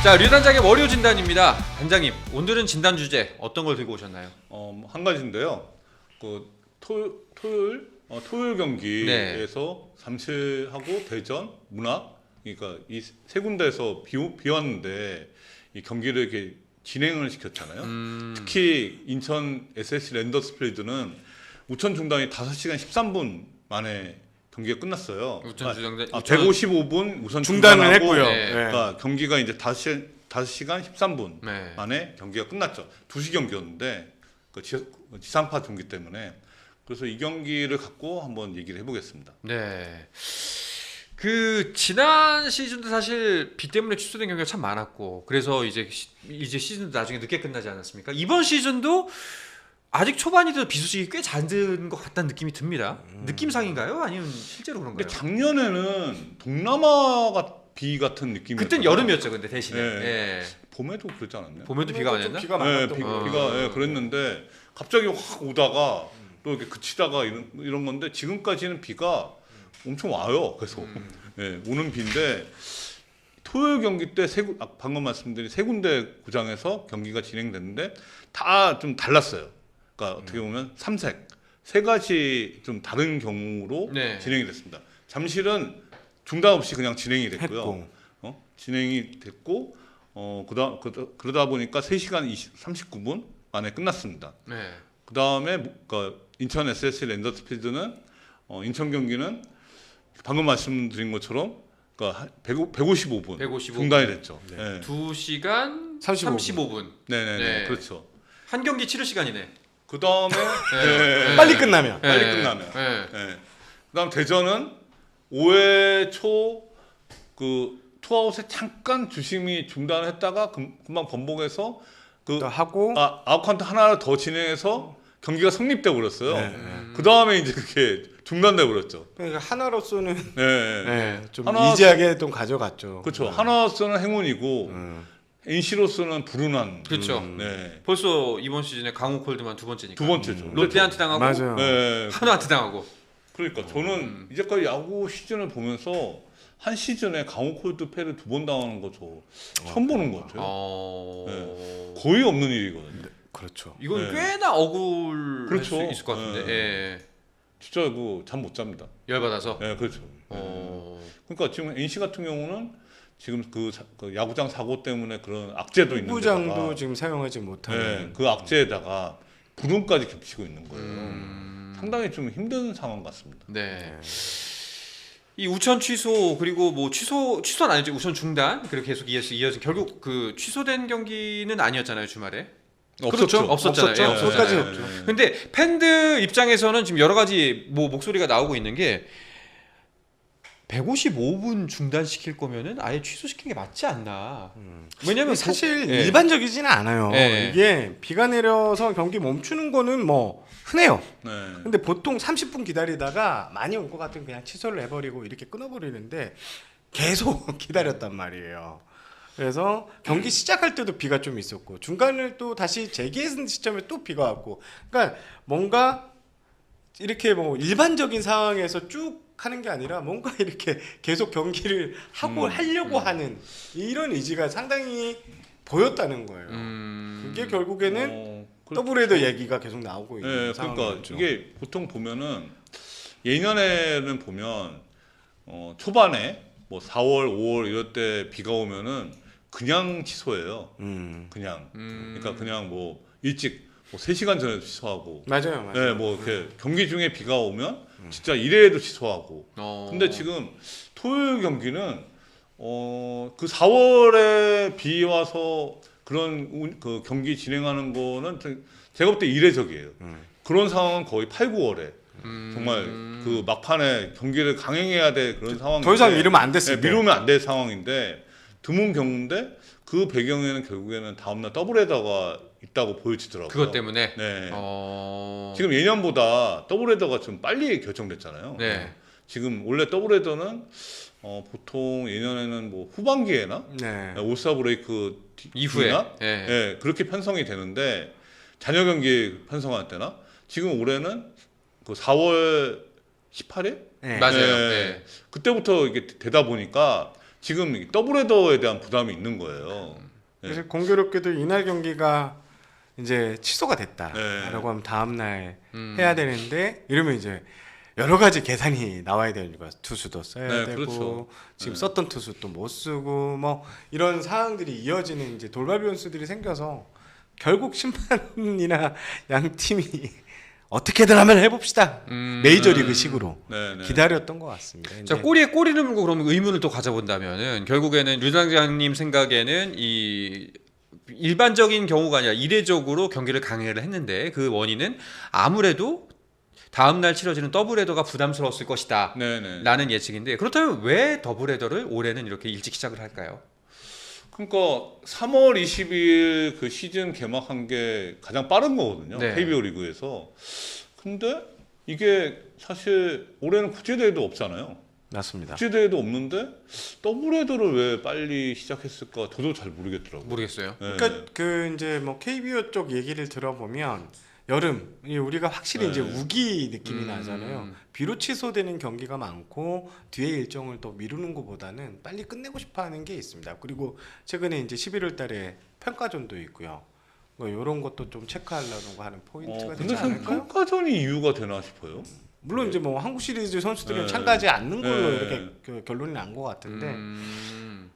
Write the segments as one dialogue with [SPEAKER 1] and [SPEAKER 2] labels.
[SPEAKER 1] 자, 류단장의 월요 진단입니다. 단장님, 오늘은 진단 주제 어떤 걸 들고 오셨나요?
[SPEAKER 2] 한 가지인데요. 그 토요일 경기에서 잠실하고 대전, 문학, 그러니까 이 세 군데에서 비 왔는데 이 경기를 이렇게 진행을 시켰잖아요. 특히 인천 SSC 랜더스필드는 우천 중단이 5시간 13분 만에 경기가 끝났어요.
[SPEAKER 1] 우천 중단
[SPEAKER 2] 155분 우선
[SPEAKER 3] 중단을
[SPEAKER 2] 중단하고,
[SPEAKER 3] 했고요.
[SPEAKER 1] 네.
[SPEAKER 2] 그러니까 경기가 이제 5시간 13분
[SPEAKER 1] 네.
[SPEAKER 2] 만에 경기가 끝났죠. 2시 경기였는데 그 지상파 중계 때문에. 그래서 이 경기를 갖고 한번 얘기를 해보겠습니다.
[SPEAKER 1] 네. 그 지난 시즌도 사실 비 때문에 취소된 경기가 참 많았고, 그래서 이제 시즌도 나중에 늦게 끝나지 않았습니까? 이번 시즌도 아직 초반이도 비 소식이 꽤 잦은 것 같다는 느낌이 듭니다. 느낌상인가요? 아니면 실제로 그런가요?
[SPEAKER 2] 근데 작년에는 동남아 비 같은 느낌이.
[SPEAKER 1] 그땐 여름이었죠, 근데 대신에.
[SPEAKER 2] 네.
[SPEAKER 1] 예.
[SPEAKER 2] 봄에도 그러지 않았나요?
[SPEAKER 1] 봄에도 비가 많이
[SPEAKER 3] 좀
[SPEAKER 1] 왔나?
[SPEAKER 3] 비가
[SPEAKER 2] 네,
[SPEAKER 3] 많았던
[SPEAKER 2] 비가 그랬는데 갑자기 확 오다가 또 이렇게 그치다가 이런 건데 지금까지는 비가 엄청 와요. 계속 오는 비인데 토요일 경기 때 방금 말씀드린 세 군데 구장에서 경기가 진행됐는데 다 좀 달랐어요. 그러니까 어떻게 보면 세 가지 좀 다른 경우로
[SPEAKER 1] 네.
[SPEAKER 2] 진행이 됐습니다. 잠실은 중단 없이 그냥 진행이 됐고요.
[SPEAKER 3] 했고.
[SPEAKER 2] 진행이 됐고 그러다 보니까 3시간 39분 만에 끝났습니다.
[SPEAKER 1] 네.
[SPEAKER 2] 그 다음에 인천 SSC 랜더스필드는 인천 경기는 방금 말씀드린 것처럼 155분
[SPEAKER 1] 155분.
[SPEAKER 2] 중단이 됐죠.
[SPEAKER 3] 네.
[SPEAKER 2] 네.
[SPEAKER 1] 2시간
[SPEAKER 3] 35분.
[SPEAKER 1] 35분.
[SPEAKER 2] 네네네.
[SPEAKER 1] 네.
[SPEAKER 2] 그렇죠.
[SPEAKER 1] 한 경기 치료 시간이네.
[SPEAKER 2] 그 다음에
[SPEAKER 1] 네.
[SPEAKER 3] 빨리 끝나면.
[SPEAKER 2] 빨리
[SPEAKER 1] 네.
[SPEAKER 2] 끝나면.
[SPEAKER 1] 네.
[SPEAKER 2] 네. 그다음 대전은 5회 초 그 투아웃에 잠깐 주심이 중단했다가 금방 번복해서
[SPEAKER 3] 또 하고
[SPEAKER 2] 아웃카운트 하나 더 진행해서 경기가 성립돼 버렸어요.
[SPEAKER 3] 네.
[SPEAKER 2] 그 다음에 이제 그게 중단돼 버렸죠.
[SPEAKER 3] 그러니까 하나로서는
[SPEAKER 2] 네.
[SPEAKER 3] 좀
[SPEAKER 2] 하나-
[SPEAKER 3] 이지하게 좀 가져갔죠.
[SPEAKER 2] 그렇죠. 하나로서는 행운이고
[SPEAKER 3] 음.
[SPEAKER 2] NC로서는 불운한.
[SPEAKER 1] 그렇죠.
[SPEAKER 2] 네.
[SPEAKER 1] 벌써 이번 시즌에 강호 콜드만 두 번째니까.
[SPEAKER 2] 두 번째죠.
[SPEAKER 1] 롯데한테 당하고
[SPEAKER 3] 맞아요.
[SPEAKER 2] 네.
[SPEAKER 1] 한화한테 당하고.
[SPEAKER 2] 그러니까 저는 이제까지 야구 시즌을 보면서 한 시즌에 강호 콜드 패를 2번 당하는 거 처음 보는 것 같아요. 거의 없는 일이거든요.
[SPEAKER 3] 그렇죠.
[SPEAKER 1] 이건
[SPEAKER 2] 네.
[SPEAKER 1] 꽤나 억울할
[SPEAKER 2] 그렇죠.
[SPEAKER 1] 수 있을 것 같은데.
[SPEAKER 2] 네.
[SPEAKER 1] 예.
[SPEAKER 2] 진짜 잠 못 잡니다.
[SPEAKER 1] 열받아서.
[SPEAKER 2] 네, 그렇죠. 그러니까 지금 NC 같은 경우는 지금 그 야구장 사고 때문에 그런 악재도 있는데
[SPEAKER 3] 부장도 지금 사용하지 못하는.
[SPEAKER 2] 그 악재에다가 불운까지 겹치고 있는 거예요. 상당히 좀 힘든 상황 같습니다.
[SPEAKER 1] 네. 이 우천 취소 그리고 뭐 취소는 아니죠. 우천 중단 그리고 계속 이어서 결국 그 취소된 경기는 아니었잖아요, 주말에.
[SPEAKER 2] 없었죠.
[SPEAKER 1] 없었잖아요.
[SPEAKER 3] 없었죠.
[SPEAKER 1] 예, 없었잖아요.
[SPEAKER 3] 끝까지
[SPEAKER 2] 네,
[SPEAKER 3] 없죠.
[SPEAKER 2] 네.
[SPEAKER 1] 근데 팬들 입장에서는 지금 여러 가지 뭐 목소리가 나오고 있는 게 155분 중단시킬 거면은 아예 취소시킨 게 맞지 않나. 왜냐면
[SPEAKER 3] 사실
[SPEAKER 1] 예.
[SPEAKER 3] 일반적이지는 않아요.
[SPEAKER 1] 예.
[SPEAKER 3] 이게 비가 내려서 경기 멈추는 거는 뭐 흔해요.
[SPEAKER 2] 네.
[SPEAKER 3] 근데 보통 30분 기다리다가 많이 올 것 같으면 그냥 취소를 해버리고 이렇게 끊어버리는데 계속 기다렸단 말이에요. 그래서 경기 시작할 때도 비가 좀 있었고 중간을 또 다시 재개했는 시점에 또 비가 왔고, 그러니까 뭔가 이렇게 뭐 일반적인 상황에서 쭉 하는 게 아니라 뭔가 이렇게 계속 경기를 하고 하려고 하는 이런 의지가 상당히 보였다는 거예요. 그게 결국에는 더블헤더 얘기가 계속 나오고 있는
[SPEAKER 2] 네, 그러니까
[SPEAKER 3] 상황이었죠.
[SPEAKER 2] 이게 보통 보면은 예년에는 보면 초반에 뭐 4월, 5월 이럴 때 비가 오면은 그냥 취소해요. 그냥. 그러니까 그냥 뭐 일찍 뭐 3시간 전에 취소하고.
[SPEAKER 3] 맞아요.
[SPEAKER 2] 네, 뭐 이렇게 경기 중에 비가 오면 진짜 이래도 취소하고. 근데 지금 토요일 경기는 그 4월에 비 와서 그런 그 경기 진행하는 거는 제가 볼 때 이례적이에요. 그런 상황은 거의 8, 9월에 정말 그 막판에 경기를 강행해야 될 그런 상황인데
[SPEAKER 3] 더 이상 미루면 안 됐을 때.
[SPEAKER 2] 미루면 안 될 상황인데 드문 경우인데 그 배경에는 결국에는 다음날 더블헤더가 있다고 보여지더라고요.
[SPEAKER 1] 그것 때문에.
[SPEAKER 2] 네.
[SPEAKER 1] 어...
[SPEAKER 2] 지금 예년보다 더블헤더가 좀 빨리 결정됐잖아요.
[SPEAKER 1] 네.
[SPEAKER 2] 지금 원래 더블헤더는 보통 예년에는 뭐 후반기에나
[SPEAKER 3] 네.
[SPEAKER 2] 올스타 브레이크
[SPEAKER 1] 이후에.
[SPEAKER 2] 뒤나?
[SPEAKER 1] 네.
[SPEAKER 2] 예, 그렇게 편성이 되는데 잔여 경기 편성할 때나 지금 올해는 그 4월 18일
[SPEAKER 3] 네.
[SPEAKER 1] 맞아요.
[SPEAKER 2] 네.
[SPEAKER 1] 네.
[SPEAKER 2] 그때부터 이게 되다 보니까 지금 이 더블헤더에 대한 부담이 있는 거예요.
[SPEAKER 3] 그래서 공교롭게도 이날 경기가 이제 취소가 됐다라고
[SPEAKER 2] 네.
[SPEAKER 3] 하면 다음 날 해야 되는데 이러면 이제 여러 가지 계산이 나와야 되는 거야. 투수도 써야
[SPEAKER 2] 네,
[SPEAKER 3] 되고
[SPEAKER 2] 그렇죠.
[SPEAKER 3] 지금
[SPEAKER 2] 네.
[SPEAKER 3] 썼던 투수 또 못 쓰고 뭐 이런 상황들이 이어지는 이제 돌발 변수들이 생겨서 결국 심판이나 양 팀이 어떻게든 한번 해봅시다. 메이저리그식으로
[SPEAKER 2] 네, 네.
[SPEAKER 3] 기다렸던 것 같습니다.
[SPEAKER 1] 자,
[SPEAKER 3] 이제
[SPEAKER 1] 꼬리에 꼬리를 물고 그러면 의문을 또 가져본다면은 결국에는 류당장님 생각에는 이 일반적인 경우가 아니라 이례적으로 경기를 강행을 했는데 그 원인은 아무래도 다음 날 치러지는 더블헤더가 부담스러웠을 것이다.
[SPEAKER 2] 네네.
[SPEAKER 1] 라는 예측인데 그렇다면 왜 더블헤더를 올해는 이렇게 일찍 시작을 할까요?
[SPEAKER 2] 그러니까 3월 22일 그 시즌 개막한 게 가장 빠른 거거든요.
[SPEAKER 1] 네.
[SPEAKER 2] KBO 리그에서. 근데 이게 사실 올해는 국제대회도 없잖아요.
[SPEAKER 3] 맞습니다.
[SPEAKER 2] 국제대회도 없는데 더블헤더를 왜 빨리 시작했을까 저도 잘 모르겠더라고요.
[SPEAKER 1] 모르겠어요.
[SPEAKER 2] 네.
[SPEAKER 3] 그러니까 그 이제 뭐 KBO 쪽 얘기를 들어보면 여름 우리가 확실히
[SPEAKER 2] 네.
[SPEAKER 3] 이제 우기 느낌이 나잖아요. 비로 취소되는 경기가 많고 뒤에 일정을 또 미루는 것보다는 빨리 끝내고 싶어하는 게 있습니다. 그리고 최근에 이제 11월달에 평가전도 있고요. 뭐 이런 것도 좀 체크하려고 하는 포인트가
[SPEAKER 2] 근데
[SPEAKER 3] 되지
[SPEAKER 2] 사실
[SPEAKER 3] 않을까요?
[SPEAKER 2] 평가전이 이유가 되나 싶어요.
[SPEAKER 3] 물론 이제 뭐 한국 시리즈 선수들은
[SPEAKER 2] 네.
[SPEAKER 3] 참가하지 않는 걸로
[SPEAKER 2] 네.
[SPEAKER 3] 이렇게 그 결론이 난 것 같은데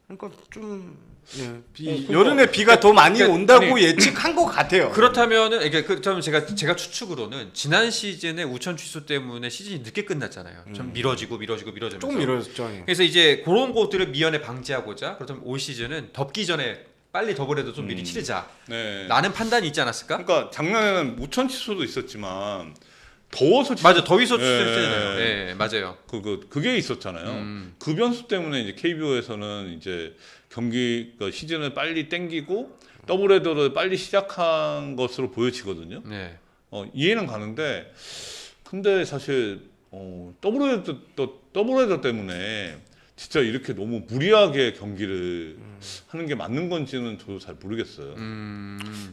[SPEAKER 3] 그러니까 좀 예,
[SPEAKER 2] 그러니까-
[SPEAKER 3] 여름에 비가 더 많이
[SPEAKER 1] 그러니까
[SPEAKER 3] 온다고
[SPEAKER 1] 아니,
[SPEAKER 3] 예측한 것 같아요.
[SPEAKER 1] 그렇다면은 이게 그렇다면 제가 추측으로는 지난 시즌에 우천 취소 때문에 시즌이 늦게 끝났잖아요. 좀 미뤄지면서.
[SPEAKER 3] 조금 미뤄졌죠. 예.
[SPEAKER 1] 그래서 이제 그런 것들을 미연에 방지하고자 그렇다면 올 시즌은 덥기 전에 빨리 더블헤더 좀 미리 치르자.
[SPEAKER 2] 네.
[SPEAKER 1] 라는 판단이 있지 않았을까?
[SPEAKER 2] 그러니까 작년에는 무천 취소도 있었지만 더워서
[SPEAKER 1] 맞아, 더위서
[SPEAKER 2] 예,
[SPEAKER 1] 취소했잖아요.
[SPEAKER 2] 예.
[SPEAKER 1] 예, 맞아요.
[SPEAKER 2] 그게 있었잖아요. 그 변수 때문에 이제 KBO에서는 이제 경기 그러니까 시즌을 빨리 땡기고 더블헤더를 빨리 시작한 것으로 보여지거든요.
[SPEAKER 1] 네.
[SPEAKER 2] 이해는 가는데 근데 사실 더블헤더 때문에 진짜 이렇게 너무 무리하게 경기를 하는 게 맞는 건지는 저도 잘 모르겠어요.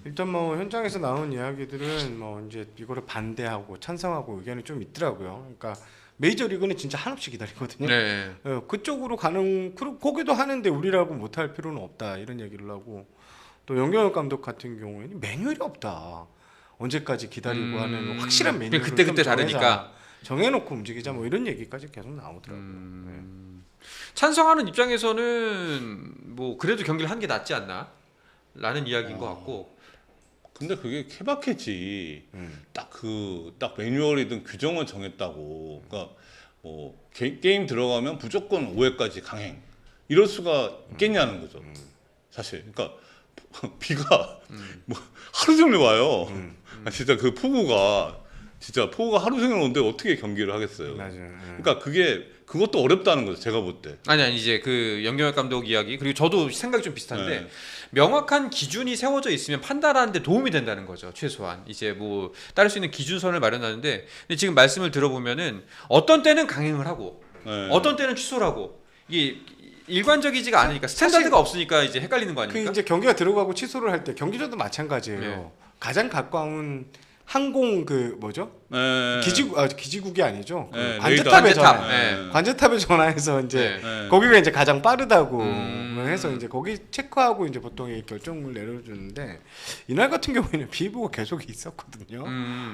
[SPEAKER 3] 일단 뭐 현장에서 나온 이야기들은 뭐 이제 이거를 반대하고 찬성하고 의견이 좀 있더라고요. 그러니까 메이저 리그는 진짜 한없이 기다리거든요.
[SPEAKER 1] 네.
[SPEAKER 3] 그쪽으로 가는 거기도 하는데 우리라고 못할 필요는 없다 이런 얘기를 하고 또 영경혁 감독 같은 경우에는 매뉴얼이 없다. 언제까지 기다리고 하는 확실한 매뉴얼을
[SPEAKER 1] 그때
[SPEAKER 3] 좀
[SPEAKER 1] 다르니까
[SPEAKER 3] 정해놓고 움직이자 뭐 이런 얘기까지 계속 나오더라고요.
[SPEAKER 1] 찬성하는 입장에서는 뭐 그래도 경기를 하는 게 낫지 않나? 라는 이야기인 것 같고.
[SPEAKER 2] 근데 그게 케바케지 딱 매뉴얼이든 규정을 정했다고 그러니까 뭐 게임 들어가면 무조건 5회까지 강행 이럴 수가 있겠냐는 거죠. 사실 그러니까 비가 뭐 하루 종일 와요. 진짜 그 폭우가 하루 종일 오는데 어떻게 경기를 하겠어요.
[SPEAKER 3] 맞아요.
[SPEAKER 2] 그러니까 그것도 어렵다는 거죠. 제가 볼 때.
[SPEAKER 1] 아니 이제 그 영경혁 감독 이야기 그리고 저도 생각이 좀 비슷한데
[SPEAKER 2] 네.
[SPEAKER 1] 명확한 기준이 세워져 있으면 판단하는데 도움이 된다는 거죠. 최소한 이제 뭐 따를 수 있는 기준선을 마련하는데 근데 지금 말씀을 들어보면은 어떤 때는 강행을 하고
[SPEAKER 2] 네.
[SPEAKER 1] 어떤 때는 취소를 하고 이게 일관적이지가 않으니까 스탠다드가 없으니까 이제 헷갈리는 거
[SPEAKER 3] 그
[SPEAKER 1] 아닙니까?
[SPEAKER 3] 이제 경기가 들어가고 취소를 할 때 경기장도 마찬가지예요.
[SPEAKER 1] 네.
[SPEAKER 3] 가장 가까운 항공 그 뭐죠?
[SPEAKER 2] 네.
[SPEAKER 3] 기지국이 아니죠. 그
[SPEAKER 2] 네,
[SPEAKER 3] 관제탑에
[SPEAKER 2] 레이더.
[SPEAKER 3] 전화.
[SPEAKER 1] 네.
[SPEAKER 3] 관제탑에 전화해서 이제
[SPEAKER 2] 네.
[SPEAKER 3] 거기가 이제 가장 빠르다고 해서
[SPEAKER 1] 음.
[SPEAKER 3] 이제 거기 체크하고 이제 보통 이 결정을 내려주는데 이날 같은 경우에는 비보가 계속 있었거든요.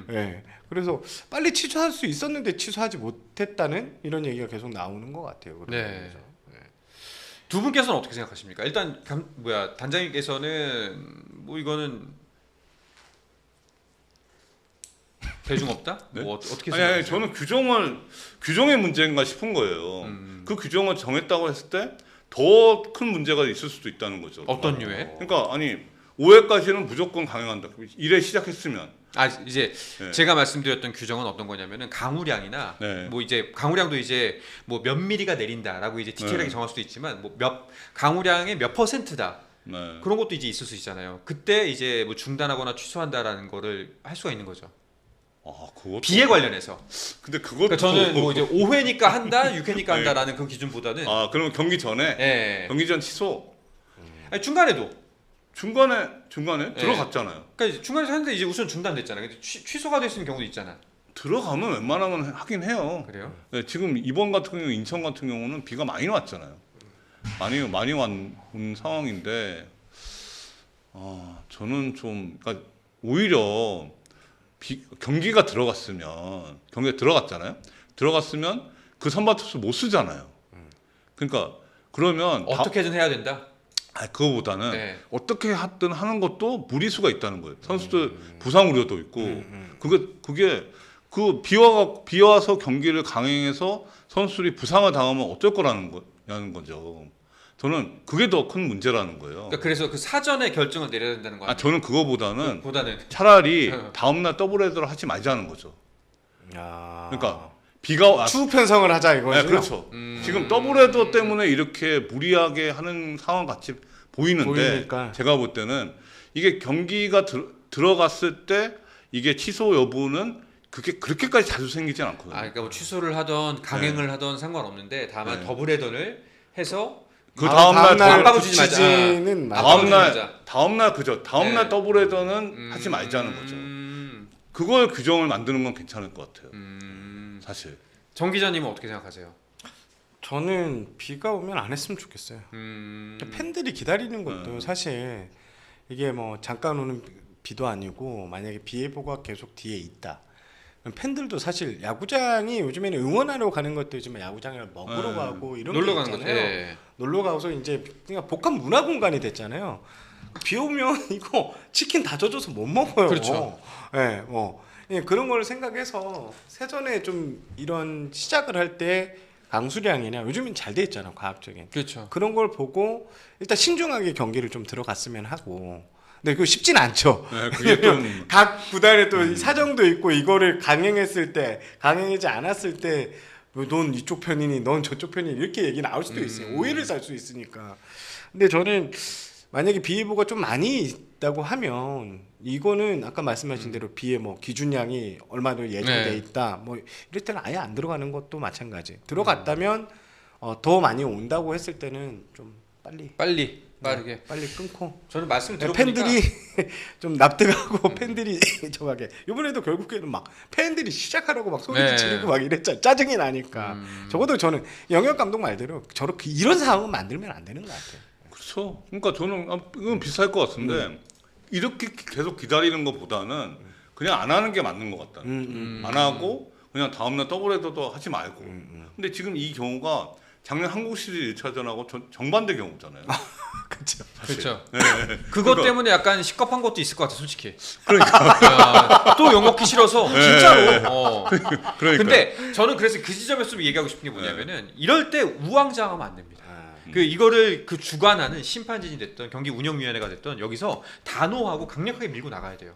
[SPEAKER 3] 네. 그래서 빨리 취소할 수 있었는데 취소하지 못했다는 이런 얘기가 계속 나오는 것 같아요. 그런
[SPEAKER 1] 네.
[SPEAKER 3] 부분에서.
[SPEAKER 1] 두 분께서는 어떻게 생각하십니까? 일단 단장님께서는 뭐 이거는 대중 없다?
[SPEAKER 2] 네?
[SPEAKER 1] 뭐 어떻게
[SPEAKER 2] 아니,
[SPEAKER 1] 생각하세요?
[SPEAKER 2] 저는 규정의 문제인가 싶은 거예요. 그 규정을 정했다고 했을 때 더 큰 문제가 있을 수도 있다는 거죠.
[SPEAKER 1] 어떤 류에?
[SPEAKER 2] 그러니까 아니 5회까지는 무조건 강행한다. 1회 시작했으면.
[SPEAKER 1] 아 이제
[SPEAKER 2] 네.
[SPEAKER 1] 제가 말씀드렸던 규정은 어떤 거냐면은 강우량이나
[SPEAKER 2] 네.
[SPEAKER 1] 뭐 이제 강우량도 이제 뭐 몇 미리가 내린다라고 이제 디테일하게
[SPEAKER 2] 네.
[SPEAKER 1] 정할 수도 있지만 뭐 강우량의 몇 %다
[SPEAKER 2] 네.
[SPEAKER 1] 그런 것도 이제 있을 수 있잖아요. 그때 이제 뭐 중단하거나 취소한다라는 거를 할 수가 있는 거죠.
[SPEAKER 2] 그것도.
[SPEAKER 1] 비에 관련해서.
[SPEAKER 2] 근데 그것도.
[SPEAKER 1] 그러니까 저는 뭐 이제 5회니까 한다, 6회니까 한다라는 그 기준보다는
[SPEAKER 2] 그러면 경기 전에
[SPEAKER 1] 예.
[SPEAKER 2] 경기 전 취소.
[SPEAKER 1] 아니, 중간에도
[SPEAKER 2] 중간에
[SPEAKER 1] 네.
[SPEAKER 2] 들어갔잖아요.
[SPEAKER 1] 그러니까 이제 중간에서 하는데 이제 우선 중단됐잖아요. 근데 취소가 됐을 경우도 있잖아.
[SPEAKER 2] 들어가면 웬만하면 하긴 해요.
[SPEAKER 1] 그래요?
[SPEAKER 2] 네, 지금 이번 같은 경우 인천 같은 경우는 비가 많이 왔잖아요. 많이 온 상황인데 저는 좀 그러니까 오히려 경기가 들어갔잖아요. 들어갔으면 그 선발 투수 못 쓰잖아요. 그러니까 그러면
[SPEAKER 1] 어떻게든 해야 된다.
[SPEAKER 2] 그거보다는
[SPEAKER 1] 네.
[SPEAKER 2] 어떻게 하든 하는 것도 무리수가 있다는 거예요. 선수들 부상 우려도 있고 그게 그 비와서 경기를 강행해서 선수들이 부상을 당하면 어쩔 거라는 거죠. 저는 그게 더 큰 문제라는 거예요.
[SPEAKER 1] 그러니까 그래서 그 사전에 결정을 내려야 된다는 거 아니에요?
[SPEAKER 2] 저는 그거보다는
[SPEAKER 1] 네.
[SPEAKER 2] 차라리 다음날 더블헤더를 하지 말자는 거죠. 그러니까 비가
[SPEAKER 3] 추후 편성을 하자 이거죠.
[SPEAKER 2] 네, 그렇죠. 지금 더블헤더 때문에 이렇게 무리하게 하는 상황 같이 보이는데
[SPEAKER 3] 보이니까.
[SPEAKER 2] 제가 볼 때는 이게 경기가 들어갔을 때 이게 취소 여부는 그렇게까지 자주 생기진 않거든요.
[SPEAKER 1] 그러니까 뭐 취소를 하던 강행을 하던 상관없는데 다만
[SPEAKER 2] 네.
[SPEAKER 1] 더블헤더를 해서
[SPEAKER 2] 그 다음날
[SPEAKER 1] 안 주지 말자.
[SPEAKER 3] 붙이지는
[SPEAKER 2] 다음날
[SPEAKER 1] 네.
[SPEAKER 2] 더블헤더는 하지 말자는 거죠. 그걸 규정을 만드는 건 괜찮을 것 같아요. 사실.
[SPEAKER 1] 정 기자님은 어떻게 생각하세요?
[SPEAKER 3] 저는 비가 오면 안 했으면 좋겠어요. 팬들이 기다리는 것도 사실 이게 뭐 잠깐 오는 비도 아니고 만약에 비 예보가 계속 뒤에 있다. 그럼 팬들도 사실 야구장이 요즘에는 응원하러 가는 것도 있지만 야구장에 먹으러 가고 이런
[SPEAKER 1] 놀러
[SPEAKER 3] 게
[SPEAKER 1] 가는
[SPEAKER 3] 있잖아요.
[SPEAKER 1] 거죠. 예.
[SPEAKER 3] 놀러 가서 이제 그냥 복합 문화 공간이 됐잖아요. 비 오면 이거 치킨 다 젖어서 못 먹어요.
[SPEAKER 1] 그렇죠.
[SPEAKER 3] 예, 예, 그런 걸 생각해서 세전에 좀 이런 시작을 할 때 강수량이나 요즘은 잘 돼 있잖아 과학적인.
[SPEAKER 1] 그렇죠.
[SPEAKER 3] 그런 걸 보고 일단 신중하게 경기를 좀 들어갔으면 하고. 근데 그거 쉽진 않죠.
[SPEAKER 2] 네, 그게 좀
[SPEAKER 3] 각 구단에 또 사정도 있고 이거를 강행했을 때, 강행하지 않았을 때, 넌 이쪽 편이니, 넌 저쪽 편이니 이렇게 얘기 나올 수도 있어요. 오해를 살 수 있으니까. 근데 저는 만약에 비 예보가 좀 많이 있다고 하면 이거는 아까 말씀하신 대로 비의 뭐 기준량이 얼마나 예정돼
[SPEAKER 1] 네.
[SPEAKER 3] 있다. 뭐 이럴 때는 아예 안 들어가는 것도 마찬가지. 들어갔다면 더 많이 온다고 했을 때는 좀 빠르게
[SPEAKER 1] 빨리
[SPEAKER 3] 끊고.
[SPEAKER 1] 저는 말씀을 들어보니까
[SPEAKER 3] 팬들이 좀 납득하고 팬들이 정하게 이번에도 결국에는 막 팬들이 시작하라고 막 소리
[SPEAKER 1] 네.
[SPEAKER 3] 지르고 막 이랬잖아. 짜증이 나니까. 적어도 저는 영역 감독 말대로 저렇게 이런 상황은 만들면 안 되는 것 같아요.
[SPEAKER 2] 그렇죠. 그러니까 저는 이건 비슷할 것 같은데 이렇게 계속 기다리는 것보다는 그냥 안 하는 게 맞는 것 같다. 안 하고 그냥 다음날 더블헤더도 하지 말고. 근데 지금 이 경우가 작년 한국 시리즈 1차전하고 정반대 경우잖아요.
[SPEAKER 3] 그렇죠.
[SPEAKER 1] 그렇죠.
[SPEAKER 2] 네.
[SPEAKER 1] 그것
[SPEAKER 2] 그러니까-
[SPEAKER 1] 때문에 약간 시겁한 것도 있을 것 같아, 솔직히. 그러니까 또 욕먹기 싫어서 진짜로.
[SPEAKER 2] 그러니까.
[SPEAKER 1] 근데 저는 그래서 그 지점에서 좀 얘기하고 싶은 게 뭐냐면은 이럴 때 우왕좌왕하면 안 됩니다. 이거를 그 주관하는 심판진이 됐던 경기 운영위원회가 됐던 여기서 단호하고 강력하게 밀고 나가야 돼요.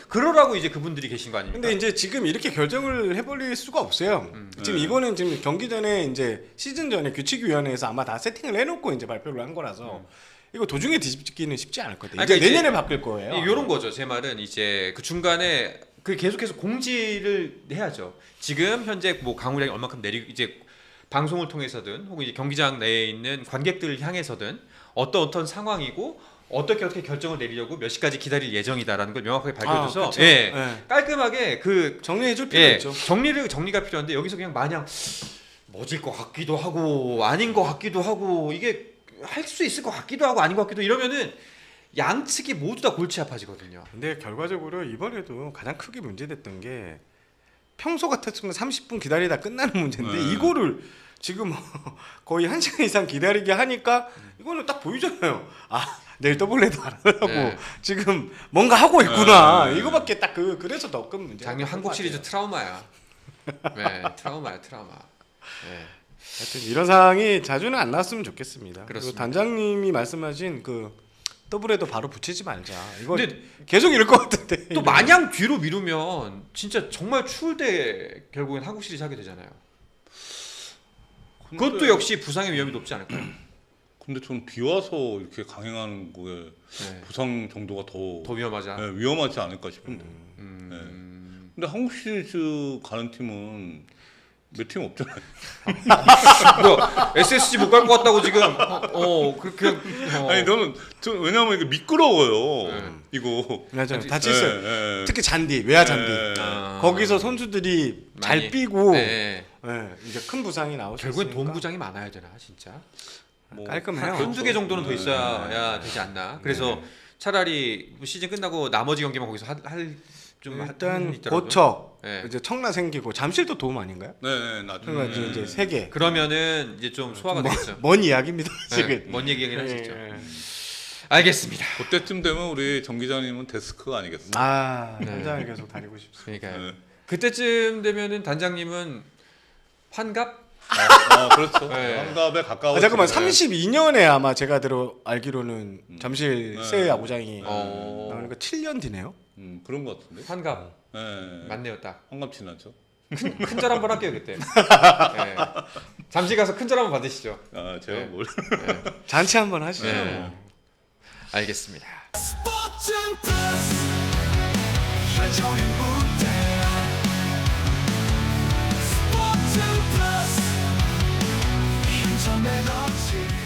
[SPEAKER 1] 그러라고 이제 그분들이 계신 거 아닙니까?
[SPEAKER 3] 근데 이제 지금 이렇게 결정을 해버릴 수가 없어요. 지금 이거는 지금 경기 전에 이제 시즌 전에 규칙위원회에서 아마 다 세팅을 해놓고 이제 발표를 한 거라서 이거 도중에 뒤집기는 쉽지 않을 거예요. 이제
[SPEAKER 1] 그러니까
[SPEAKER 3] 내년에 바뀔 거예요.
[SPEAKER 1] 이런 거죠. 제 말은 이제 그 중간에 그 계속해서 공지를 해야죠. 지금 현재 뭐 강우량이 얼마큼 내리고 이제 방송을 통해서든 혹은 이제 경기장 내에 있는 관객들을 향해서든 어떤 상황이고 어떻게 결정을 내리려고 몇 시까지 기다릴 예정이다라는 걸 명확하게 밝혀줘서
[SPEAKER 3] 그쵸.
[SPEAKER 1] 예,
[SPEAKER 3] 네.
[SPEAKER 1] 깔끔하게 그
[SPEAKER 3] 정리해줄 필요 있죠.
[SPEAKER 1] 정리가 필요한데 여기서 그냥 마냥 뭐질 것 같기도 하고 아닌 것 같기도 하고 이게 할 수 있을 것 같기도 하고 아닌 것 같기도 이러면은 양측이 모두 다 골치 아파지거든요.
[SPEAKER 3] 근데 결과적으로 이번에도 가장 크게 문제됐던 게 평소 같았으면 30분 기다리다 끝나는 문제인데 이거를 지금 거의 1시간 이상 기다리게 하니까 이거는 딱 보이잖아요. 내일 더블헤더 안 하려고 지금 뭔가 하고 있구나. 이거밖에 딱 그래서 더 큰 문제.
[SPEAKER 1] 작년 한국 시리즈 트라우마야. 네, 트라우마. 네.
[SPEAKER 3] 하여튼 이런 상황이 자주는 안 나왔으면 좋겠습니다. 그리고
[SPEAKER 1] 그렇습니다.
[SPEAKER 3] 단장님이 말씀하신 그 더블헤더 바로 붙이지 말자. 이거
[SPEAKER 1] 근데
[SPEAKER 3] 계속 이럴 것 같은데.
[SPEAKER 1] 또 마냥 뒤로 미루면 진짜 정말 추울 때 결국엔 한국 시리즈 하게 되잖아요. 그것도 역시 부상의 위험이 높지 않을까요?
[SPEAKER 2] 근데 전 비 와서 이렇게 강행하는 거에 부상 정도가 더
[SPEAKER 1] 위험하지
[SPEAKER 2] 위험하지 않을까 싶은데. 네. 근데 한국 시리즈 가는 팀은 몇 팀 없잖아요.
[SPEAKER 1] 뭐야, SSG 못 갈 것 같다고 지금
[SPEAKER 2] 아니 왜냐면 이게 미끄러워요. 이거.
[SPEAKER 3] 맞아요. 다칠 수 있어요.
[SPEAKER 2] 네.
[SPEAKER 3] 특히 잔디, 외야 잔디. 거기서 선수들이 잘
[SPEAKER 1] 많이.
[SPEAKER 3] 삐고
[SPEAKER 1] 네.
[SPEAKER 3] 이제 큰 부상이 나올 수
[SPEAKER 1] 결국엔
[SPEAKER 3] 있으니까.
[SPEAKER 1] 돈 부장이 많아야 되나 진짜?
[SPEAKER 2] 뭐
[SPEAKER 3] 깔끔해요.
[SPEAKER 1] 한두 개 정도는 더
[SPEAKER 2] 네.
[SPEAKER 1] 있어야 되지 않나. 그래서 차라리 뭐 시즌 끝나고 나머지 경기만 거기서 좀
[SPEAKER 3] 일단
[SPEAKER 1] 있더라고요.
[SPEAKER 3] 고척
[SPEAKER 1] 네.
[SPEAKER 3] 이제 청라 생기고 잠실도 도움 아닌가요?
[SPEAKER 2] 네, 나중에
[SPEAKER 3] 그러니까 이제 세 개.
[SPEAKER 1] 그러면은 이제 좀 소화가 되겠죠.
[SPEAKER 3] 먼 이야기입니다
[SPEAKER 1] 네,
[SPEAKER 3] 지금.
[SPEAKER 1] 먼 얘기긴 할 수
[SPEAKER 3] 예,
[SPEAKER 1] 있죠.
[SPEAKER 3] 예.
[SPEAKER 1] 알겠습니다.
[SPEAKER 2] 그때쯤 되면 우리 정 기자님은 데스크가 아니겠어요?
[SPEAKER 3] 아
[SPEAKER 1] 네.
[SPEAKER 3] 현장을 계속 다니고 싶습니다.
[SPEAKER 1] 그러니까
[SPEAKER 2] 네.
[SPEAKER 1] 그때쯤 되면은 단장님은 환갑?
[SPEAKER 2] 그렇죠.
[SPEAKER 1] 네.
[SPEAKER 2] 환갑에 가까워.
[SPEAKER 3] 아, 잠깐만 32년에 아마 제가 알기로는 잠실
[SPEAKER 2] 네.
[SPEAKER 3] 새 야구장이
[SPEAKER 1] 어.
[SPEAKER 3] 나오니까 7년 뒤네요.
[SPEAKER 2] 그런 것 같은데.
[SPEAKER 1] 환갑
[SPEAKER 2] 네.
[SPEAKER 1] 맞네요, 딱.
[SPEAKER 2] 환갑 지나죠.
[SPEAKER 1] 큰절 한번 할게요 그때. 네. 잠시 가서 큰절 한번 받으시죠.
[SPEAKER 2] 아, 제가
[SPEAKER 1] 네.
[SPEAKER 2] 뭘?
[SPEAKER 1] 네.
[SPEAKER 3] 잔치 한번 하시죠.
[SPEAKER 1] 네. 알겠습니다.
[SPEAKER 4] 스포츠 플러스 한정의 무대 스포츠 플러스 힘좀 내놓지